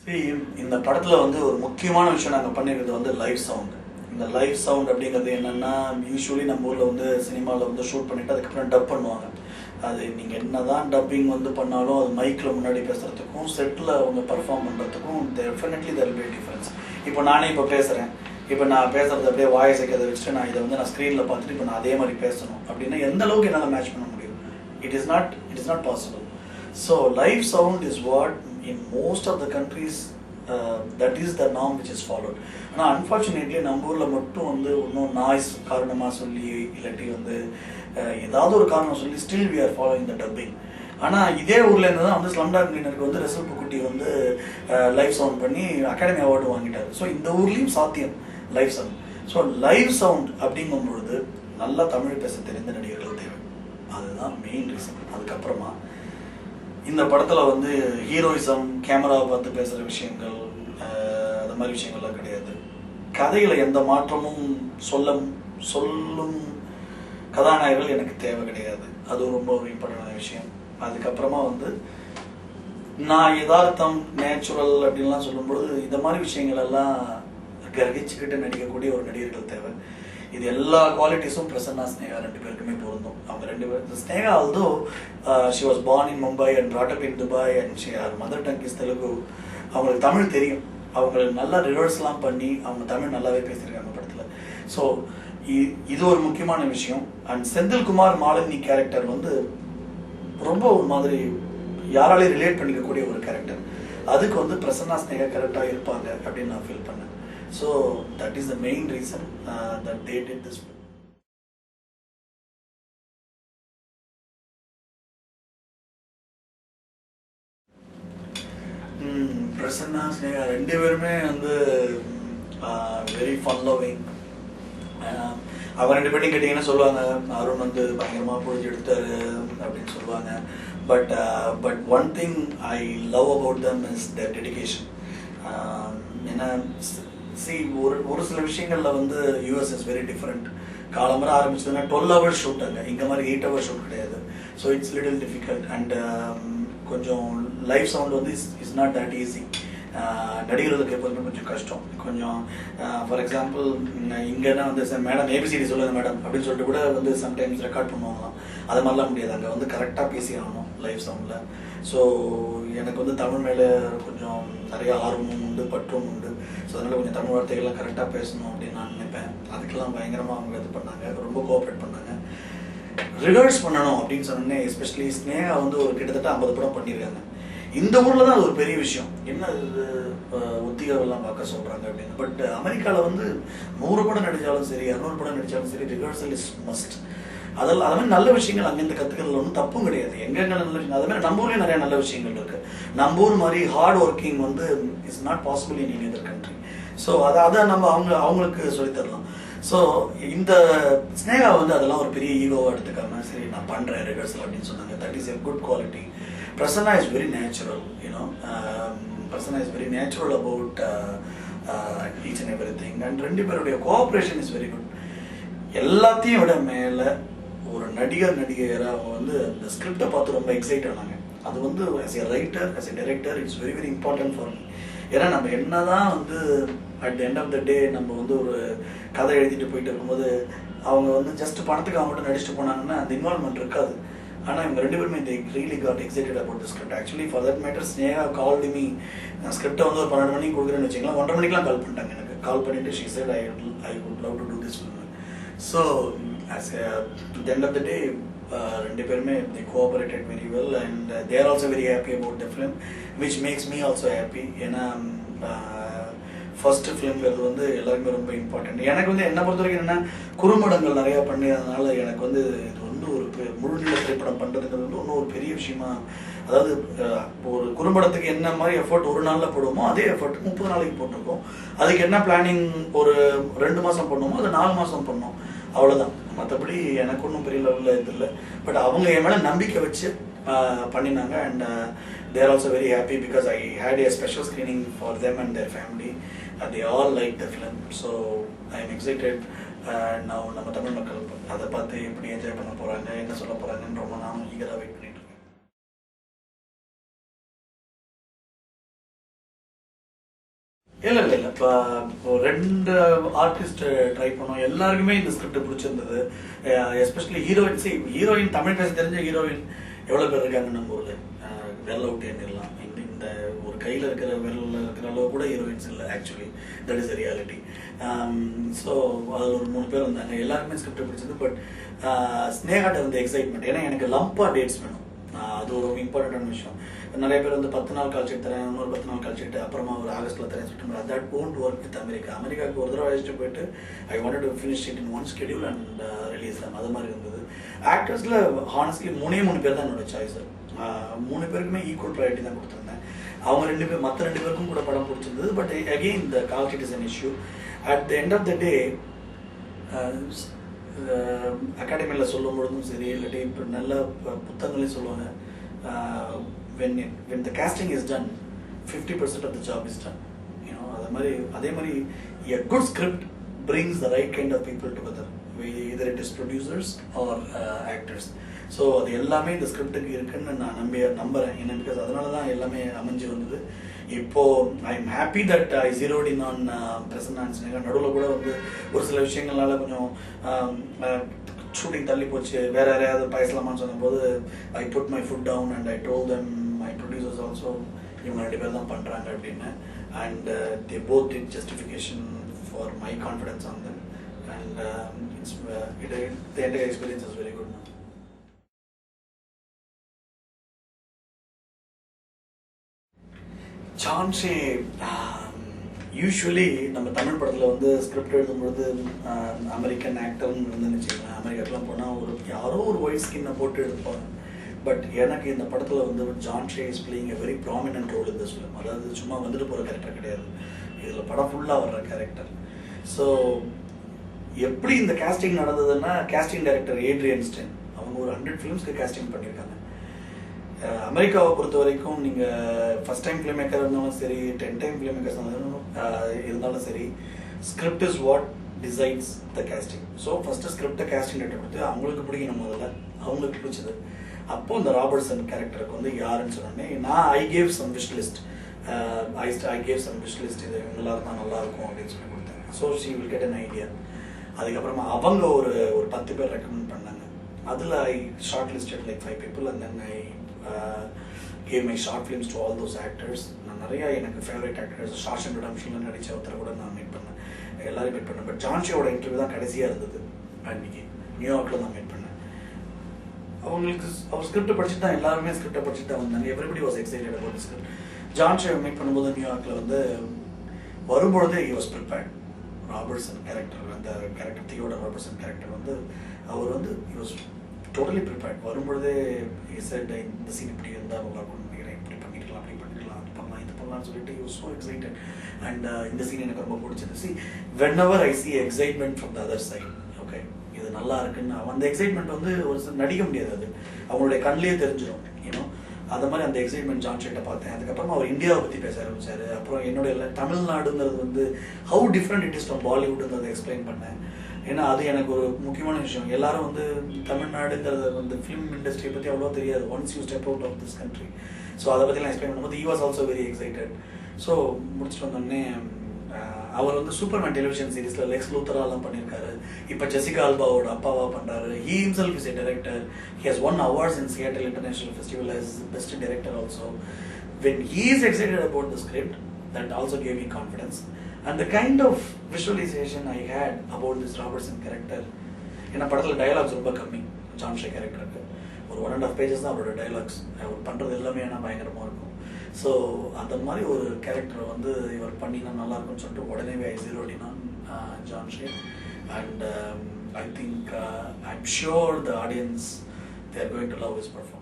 See, இந்த படத்துல வந்து ஒரு முக்கியமான விஷயம் நாங்க பண்ணிருக்கிறது வந்து லைவ் சவுண்ட். இந்த லைவ் சவுண்ட் அப்படிங்கிறது என்னன்னா, யூசுவலி நம்ம ஊர்ல வந்து சினிமாவில் வந்து ஷூட் பண்ணிட்டு அதுக்கப்புறம் டப் பண்ணுவாங்க. அது நீங்க என்னதான் டப்பிங் வந்து பண்ணாலும் அது மைக்ல முன்னாடி பேசுறதுக்கும் செட்டில் அவங்க பர்ஃபார்ம் பண்றதுக்கும் definitely there will be difference. இப்போ நானே இப்போ பேசுறேன். இப்போ நான் பேசுறது அப்படியே வாய்ஸ் வைக்கிறத வச்சுட்டு நான் இதை வந்து நான் ஸ்க்ரீனில் பார்த்துட்டு இப்போ நான் அதே மாதிரி பேசணும் அப்படின்னா எந்த அளவுக்கு என்னால் மேட்ச் பண்ண முடியும்? It is not possible. So live sound is what in most of the countries that is the norm which is followed. ஆனால் அன்ஃபார்ச்சுனேட்லி நம்ம ஊரில் மட்டும் வந்து இன்னும் நாய்ஸ் காரணமாக சொல்லி இல்லாட்டி வந்து ஏதாவது ஒரு காரணம் சொல்லி still we are following the dubbing. ஆனால் இதே ஊர்லேருந்து தான் வந்து ஸ்லம்டாக் மில்லியனருக்கு வந்து ரசல் புக்குட்டி வந்து லைவ் சவுண்ட் பண்ணி அகாடமி அவார்டு வாங்கிட்டார். ஸோ இந்த ஊர்லேயும் சாத்தியம் live sound. So live sound அப்படிங்கும் பொழுது நல்லா தமிழ் பேச தெரிந்த நடிகர்கள் தேவை. அதுதான் மெயின் ரீசன். அதுக்கப்புறமா இந்த படத்துல வந்து ஹீரோயிசம், கேமராவை பார்த்து பேசுற விஷயங்கள், அந்த மாதிரி விஷயங்கள்லாம் கிடையாது. கதையில எந்த மாற்றமும் சொல்லும் கதாநாயகர்கள் எனக்கு தேவை கிடையாது. அது ரொம்ப ஒரு இம்பார்ட்டன்டான விஷயம். அதுக்கப்புறமா வந்து நான் யதார்த்தம், நேச்சுரல் அப்படின்லாம் சொல்லும்பொழுது இந்த மாதிரி விஷயங்கள் எல்லாம் கிரகிச்சுக்கிட்டு நடிக்கக்கூடிய ஒரு நடிகர்கள் தேவை. இது எல்லா குவாலிட்டிஸும் பிரசன்னா, ஸ்னேகா ரெண்டு பேருக்குமே பொருந்தும். அவங்க ரெண்டு பேரும், Sneha although she was born in Mumbai and brought up in Dubai and she her mother tongue is Telugu. அவங்களுக்கு தமிழ் தெரியும். அவங்க நல்லா ரிவர்ஸ்லாம் பண்ணி அவங்க தமிழ் நல்லாவே பேசியிருக்காங்க படத்தில். ஸோ இது ஒரு முக்கியமான விஷயம். அண்ட் செந்தில்குமார் மாலினி கேரக்டர் வந்து ரொம்ப ஒரு மாதிரி யாராலையும் ரிலேட் பண்ணிக்கக்கூடிய ஒரு கேரக்டர். அதுக்கு வந்து பிரசன்னா, ஸ்னேகா கரெக்டாக இருப்பாங்க அப்படின்னு நான் ஃபீல் பண்ணேன். So that is the main reason that they did this film. Prasanna, Sneha ரெண்டு பேருமே வந்து வெரி ஃபன் லவ்விங். அவங்க ரெண்டு பேரையும் கேட்டிங்கன்னா சொல்லுவாங்க, அருண் வந்து பயங்கரமாக பொழிஞ்சு எடுத்தாரு அப்படின்னு சொல்லுவாங்க. But one thing I love about them is their dedication. ஏன்னா ஒரு சில விஷயங்கள்ல வந்து யூஎஸ் இஸ் வெரி டிஃப்ரெண்ட். காலம்பரம் ஆரம்பிச்சதுன்னா 12 hours ஷூட் அங்கே, இங்கே மாதிரி 8 hours ஷூட் கிடையாது. So it's little difficult. And கொஞ்சம் லைவ் சவுண்ட் வந்து இஸ் நாட் தட் ஈஸி. நடிகர்களுக்கு எப்போதுமே கொஞ்சம் கஷ்டம். கொஞ்சம் ஃபார் எக்ஸாம்பிள் இங்கன்னா வந்து மேடம் ஏபிசிடி சொல்லுங்க மேடம் அப்படின்னு சொல்லிட்டு கூட வந்து சம்டைம்ஸ் ரெக்கார்ட் பண்ணுவாங்களாம். அது மாதிரிலாம் முடியாது. அங்கே வந்து கரெக்டாக பேசி ஆகணும் லைவ் சவுண்டில். ஸோ எனக்கு வந்து தமிழ் மேலே கொஞ்சம் நிறைய ஆர்வமும் உண்டு, பற்றும் உண்டு. ஸோ அதனால் கொஞ்சம் தமிழ் வார்த்தைகள்லாம் கரெக்டாக பேசணும் அப்படின்னு நான் நினைப்பேன். அதுக்கெல்லாம் பயங்கரமாக அவங்க இது பண்ணாங்க, ரொம்ப கோஆப்ரேட் பண்ணாங்க. ரிவர்ஸ் பண்ணணும் அப்படின்னு சொன்னோன்னே எஸ்பெஷலி ஸ்னேகா வந்து ஒரு கிட்டத்தட்ட 50 படம் பண்ணியிருக்காங்க. இந்த ஊரில் தான் அது ஒரு பெரிய விஷயம். என்ன ஒத்திகாவெல்லாம் பார்க்க சொல்கிறாங்க அப்படின்னு. பட் அமெரிக்காவில் வந்து 100 படம் நடித்தாலும் சரி, 200 படம் நடித்தாலும் சரி, ரிஹர்சல் இஸ் மஸ்ட். அதெல்லாம் அது மாதிரி நல்ல விஷயங்கள் அங்கேருந்து கற்றுக்கிறதுல ஒன்றும் தப்பும் கிடையாது. எங்கெங்க நல்ல விஷயம், அது மாதிரி நம்ம ஊர்லேயும் நிறைய நல்ல விஷயங்கள் இருக்குது. நம்ம ஊர் மாதிரி ஹார்ட் ஒர்க்கிங் வந்து is not possible in any other country. So அதை நம்ம அவங்களுக்கு சொல்லித்தரலாம். ஸோ இந்த ஸ்னேகா வந்து அதெல்லாம் ஒரு பெரிய ஈகோவாக எடுத்துக்காம சரி நான் பண்ணுறேன் ரிஹர்சல் அப்படின்னு சொன்னாங்க. That is a good quality. Prasanna is very natural. You know, Prasanna is very natural about each and every thing. And ரெண்டு பேருடைய கோஆப்ரேஷன் இஸ் வெரி குட். எல்லாத்தையும் விட மேலே ஒரு நடிகராக அவங்க வந்து அந்த ஸ்கிரிப்டை பார்த்து ரொம்ப எக்ஸைட் ஆனாங்க. அது வந்து as a writer, as a director it's very very important for me. ஏன்னா நம்ம என்னதான் வந்து at the end of the day நம்ம வந்து ஒரு கதை எழுதிட்டு போயிட்டு இருக்கும்போது அவங்க வந்து ஜஸ்ட் பணத்துக்கு அவங்க மட்டும் நடிச்சுட்டு போனாங்கன்னா அந்த இன்வால்வ்மெண்ட் இருக்காது. ஆனால் இவங்க ரெண்டு பேருமே they really got excited about the script. Actually for that matter Sneha called me. நான் ஸ்கிரிப்டை வந்து ஒரு 12 மணிக்கு கொடுக்குறேன்னு வச்சுக்கலாம், 1:30 மணிக்கெலாம் கால் பண்ணிட்டாங்க. எனக்கு கால் பண்ணிட்டு she said I would love to do this film. So at the end of the day ரெண்டு பேருமே they cooperated very well and they are also very happy about the film, which makes me also happy. ஏன்னா first ஃபிலிம்ங்கிறது வந்து எல்லாருமே ரொம்ப important. எனக்கு வந்து என்னை பொறுத்த வரைக்கும் என்னென்னா குறும்படங்கள் நிறையா பண்ணதுனால எனக்கு வந்து இது வந்து ஒரு முழுநீள திரைப்படம் பண்ணுறதுங்கிறது வந்து இன்னும் ஒரு பெரிய விஷயமா. அதாவது ஒரு குறும்படத்துக்கு என்ன மாதிரி எஃபர்ட் ஒரு நாளில் போடுவோமோ அதே எஃபர்ட் 30 நாளைக்கு போட்டிருக்கோம். அதுக்கு என்ன பிளானிங் ஒரு 2 மாதம் பண்ணோமோ அது 4 மாதம் பண்ணோம், அவ்வளோதான். மற்றபடி எனக்கு ஒன்றும் பெரிய லெவலில் இது இல்லை. பட் அவங்க என் மேலே நம்பிக்கை வச்சு பண்ணினாங்க. And they are also very happy because I had a special screening for them and their family. They all liked the film. So I am excited. Now நம்ம தமிழ் மக்கள் அதை பார்த்து எப்படி என்ஜாய் பண்ண போகிறாங்க, என்ன சொல்ல போகிறாங்கன்னு ரொம்ப நானும் ஈகராக வெயிட் பண்ணிட்டு இல்லை இல்லை இல்லை இப்போ 2 ஆர்டிஸ்ட் ட்ரை பண்ணோம். எல்லாருக்குமே இந்த ஸ்கிரிப்ட் பிடிச்சிருந்தது. எஸ்பெஷலி ஹீரோயின் தமிழ் பேச தெரிஞ்ச ஹீரோயின் எவ்வளோ பேர் இருக்காங்க நம்ம ஊரில். வெல் அவுட் எண்ணிடலாம். இந்த ஒரு கையில் இருக்கிற விரலில் இருக்கிற அளவு கூட ஹீரோயின்ஸ் இல்லை. Actually that is a reality. So அதில் ஒரு 3 பேர் வந்தாங்க. எல்லாருக்குமே ஸ்கிரிப்ட் பிடிச்சது. பட் ஸ்னேகாட்ட இருந்த எக்ஸைட்மெண்ட், ஏன்னா எனக்கு லம்பாக டேட்ஸ் வேணும். அது ஒரு இம்பார்ட்டன்டான விஷயம். நிறைய பேர் வந்து 10 நாள் கால்ஷீட் தரேன், இன்னொரு 10 நாள் கால்ஷீட், அப்புறமா ஒரு ஆகஸ்ட்டில் தரேன் சொல்லிட்டு தட் ஓன்ட் ஒர்க் வித் அமெரிக்காவுக்கு ஒரு தடவை அழைச்சிட்டு போயிட்டு I wanted to finish it in one schedule and release தான். அது மாதிரி இருந்தது. ஆக்டர்ஸில் ஹானஸ்ட்லி 3 பேர் தான் என்னோட சாய்ஸ். 3 பேருக்குமே ஈக்குவல் ப்ரையாரிட்டி தான் கொடுத்துருந்தேன். அவங்க 2 பேர் மற்ற 2 பேருக்கும் கூட படம் பிடிச்சிருந்தது. பட் அகெயின் இந்த call sheet is an issue. At the end of the day அகாடமியில் சொல்லும் பொழுதும் சரி, இல்லாட்டி இப்போ நல்ல புத்தகங்களையும் சொல்லுவாங்க, when the casting is done 50% of the job is done. அதே மாதிரி a good script brings the right kind of people together, either it is producers or actors. So அது எல்லாமே இந்த ஸ்கிரிப்டுக்கு இருக்குன்னு நான் நம்புறேன். ஏன்னா பிகாஸ் அதனால தான் எல்லாமே அமைஞ்சு வந்தது. இப்போ I am happy that I zeroed in on Prasanna and Sneha. நடுவில் கூட வந்து ஒரு சில விஷயங்கள்னால கொஞ்சம் ஷூட்டிங் தள்ளி போச்சு, வேற யாரையாவது பேசலாமான்னு சொன்னபோது I put my foot down and I told them my producers also இவங்க 2 பேர் தான் பண்ணுறாங்க அப்படின்னு. And they both did justification for my confidence on them. அண்ட் the entire experience is very good now. சான்ஸே யூஸ்வலி நம்ம தமிழ் படத்தில் வந்து ஸ்கிரிப்ட் எழுதும்பொழுது அமெரிக்கன் ஆக்டர்னு இருந்துன்னு வச்சுக்கோங்களேன். அமெரிக்காக்கெலாம் போனால் யாரோ ஒரு ஒயிட் ஸ்கின்னை போட்டு எடுப்பாங்க. பட் எனக்கு இந்த படத்தில் வந்து John Shea is playing a very prominent role இந்த ஃபிலிம். அதாவது சும்மா வந்துட்டு போகிற கேரக்டர் கிடையாது, இதில் படம் ஃபுல்லாக வர்ற கேரக்டர். ஸோ எப்படி இந்த கேஸ்டிங் நடந்ததுன்னா, கேஸ்டிங் டைரக்டர் ஏட்ரியன் ஸ்டென் அவங்க ஒரு 100 ஃபிலிம்ஸ்க்கு கேஸ்டிங் பண்ணியிருக்காங்க. அமெரிக்காவை பொறுத்த வரைக்கும் நீங்கள் ஃபஸ்ட் டைம் ஃபிலிம் மேக்கர் இருந்தாலும் சரி, 10 டைம் ஃபிலிம் மேக்கர்ஸ் இருந்தாலும் சரி, script is what decides the casting. So first ஸ்கிரிப்டை கேஸ்டிங் டேரக்டர் கொடுத்து அவங்களுக்கு பிடிக்கணும், முதல்ல அவங்களுக்கு பிடிச்சது. அப்போது இந்த ராபர்ட்சன் கேரக்டருக்கு வந்து யாருன்னு சொன்னோன்னே நான் I gave some wish list இது இவங்களாக இருந்தால் நல்லாயிருக்கும் அப்படின்னு சொல்லி கொடுத்தேன். So she will get an idea. அதுக்கப்புறமா அவங்க ஒரு 10 பேர் ரெக்கமெண்ட் பண்ணாங்க. அதில் I short listed like 5 people and then I gave my short films to all those actors. நான் நிறையா எனக்கு ஃபேவரட் ஆக்டர்ஸ் ஷார்ஷன் ரிடம்ஷனில் நடித்த ஒருத்தரை கூட நான் மீட் பண்ணேன், எல்லாரும் மீட் பண்ணேன். பட் ஜான்ஷியோட இன்டர்வியூ தான் கடைசியாக இருந்தது. அன்றைக்கி நியூயார்க்கில் தான் மீட் பண்ணேன். அவங்களுக்கு அவர் ஸ்கிரிப்டை படிச்சுட்டு தான், எல்லாருமே ஸ்கிரிப்டை படிச்சுட்டு தான் வந்தாங்க. Everybody was excited about the script. ஜான்ஷியை மீட் பண்ணும்போது நியூயார்க்கில் வந்து வரும்பொழுதே he was prepared. Robertson character, அந்த கேரக்டர் தியோடர் ராபர்ட்சன் கேரக்டர் வந்து அவர் வந்து he was totally prepared. வரும்பொழுதே he said இந்த சீன் இப்படி இருந்தால் நல்லா இருக்கும்னு நினைக்கிறேன், இப்படி பண்ணிக்கலாம், அப்படி பண்ணிக்கலாம், அது பண்ணலாம், இது பண்ணலாம்னு சொல்லிட்டு he was so excited. And இந்த சீன் எனக்கு ரொம்ப பிடிச்சது. See, whenever I see excitement from the other side, okay, இது நல்லா இருக்குன்னு அந்த எக்ஸைட்மெண்ட் வந்து ஒரு நடிக்க முடியாது, அது அவங்களுடைய கண்ணிலே தெரிஞ்சிடும். அந்த மாதிரி அந்த எக்ஸைட்மெண்ட் ஜான் ஷேட்டை பார்த்தேன். அதுக்கப்புறமா அவர் இந்தியாவை பற்றி பேச ஆரம்பிச்சார். அப்புறம் என்னுடைய தமிழ்நாடுங்கிறது வந்து how different it is from பாலிவுட்ன்றதை எக்ஸ்பிளைன் பண்ணேன். ஏன்னா அது எனக்கு ஒரு முக்கியமான விஷயம். எல்லாரும் வந்து தமிழ்நாடுங்கிறது வந்து ஃபிலிம் இண்டஸ்ட்ரியை பற்றி அவ்வளோ தெரியாது once you step out of this country. So அதை பற்றிலாம் எக்ஸ்பிளைன் பண்ணும்போது he was also very excited. So முடிச்சுட்டு வந்தோடனே அவர் வந்து சூப்பர்மேன் டெலிவிஷன் சீரீஸில் லெக்ஸ் லூத்தராலாம் பண்ணியிருக்காரு. இப்போ ஜெசிகா ஆல்பாவோட அப்பாவா பண்ணுறாரு. He himself is a director. He has won awards in Seattle International Festival as best director also. When he is excited about the script, that also gave me confidence. And the kind of visualization I had about this Robertson character, ஏன்னா படத்தில் dialogues ரொம்ப கம்மி John ஷே கேரக்டருக்கு. ஒரு 1.5 pages தான் அவரோட dialogues. அவர் பண்ணுறது எல்லாமே ஏன்னா பயங்கரமாக இருக்கும். ஸோ அந்த மாதிரி ஒரு கேரக்டரை வந்து இவர் பண்ணினா நல்லாயிருக்கும்னு சொல்லிட்டு உடனே ஐ ஜீரோட் இன் ஆன் ஜான் ஷே. And I think I am sure the audience they are going to love his performance.